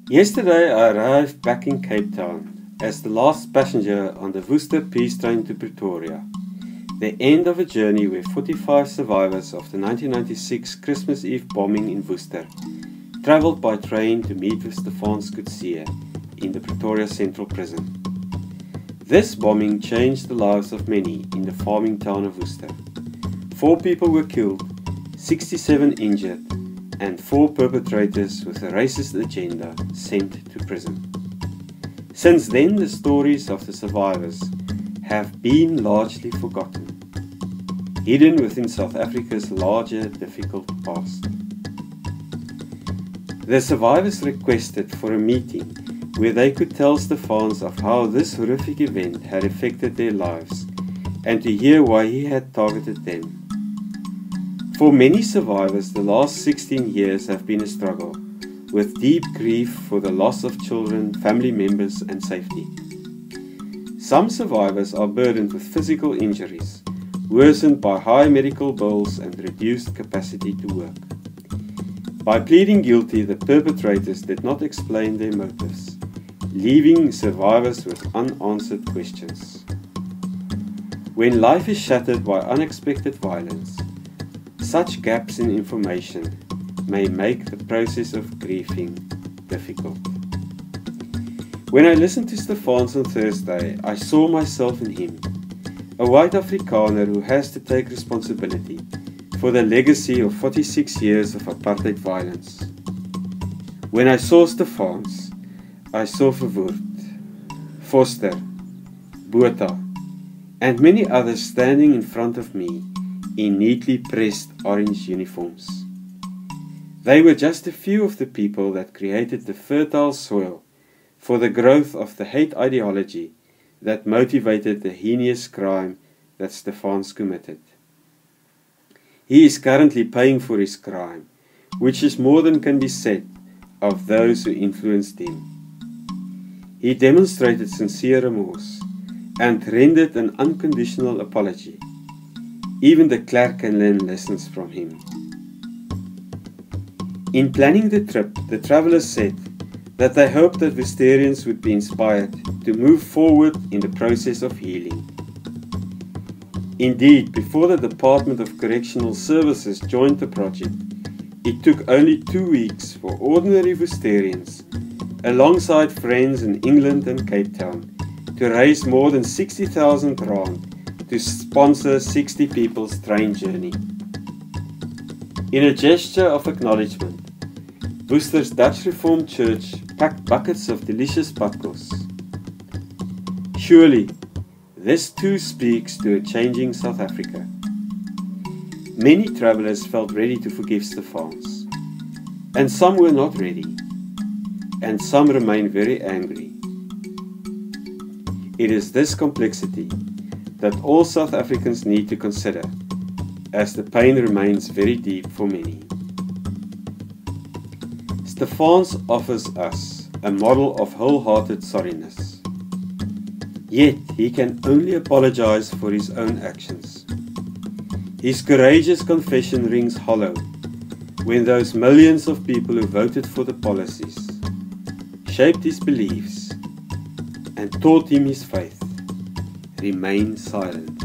Yesterday I arrived back in Cape Town as the last passenger on the Worcester peace train to Pretoria, the end of a journey where 45 survivors of the 1996 Christmas Eve bombing in Worcester travelled by train to meet with Stefan Coetzee in the Pretoria Central Prison. This bombing changed the lives of many in the farming town of Worcester. 4 people were killed, 67 injured, and 4 perpetrators with a racist agenda sent to prison. Since then, the stories of the survivors have been largely forgotten, hidden within South Africa's larger, difficult past. The survivors requested for a meeting where they could tell Stefans of how this horrific event had affected their lives and to hear why he had targeted them. For many survivors, the last 16 years have been a struggle, with deep grief for the loss of children, family members, and safety. Some survivors are burdened with physical injuries, worsened by high medical bills and reduced capacity to work. By pleading guilty, the perpetrators did not explain their motives, leaving survivors with unanswered questions. When life is shattered by unexpected violence, such gaps in information may make the process of grieving difficult. When I listened to Stefans on Thursday, I saw myself in him, a white Afrikaner who has to take responsibility for the legacy of 46 years of apartheid violence. When I saw Stefans, I saw Verwoerd, Worcester, Botha, and many others standing in front of me in neatly pressed orange uniforms. They were just a few of the people that created the fertile soil for the growth of the hate ideology that motivated the heinous crime that Stefans committed. He is currently paying for his crime, which is more than can be said of those who influenced him. He demonstrated sincere remorse and rendered an unconditional apology. Even de Klerk can learn lessons from him. In planning the trip, the travellers said that they hoped that Worcesterians would be inspired to move forward in the process of healing. Indeed, before the Department of Correctional Services joined the project, it took only 2 weeks for ordinary Worcesterians, alongside friends in England and Cape Town, to raise more than 60,000 rand to sponsor 60 people's train journey. In a gesture of acknowledgement, Worcester's Dutch Reformed Church packed buckets of delicious padkos. Surely, this too speaks to a changing South Africa. Many travellers felt ready to forgive Stefans, and some were not ready, and some remain very angry. It is this complexity that all South Africans need to consider, as the pain remains very deep for many. Stefans offers us a model of wholehearted sorriness. Yet he can only apologize for his own actions. His courageous confession rings hollow when those millions of people who voted for the policies, shaped his beliefs, and taught him his faith remain silent.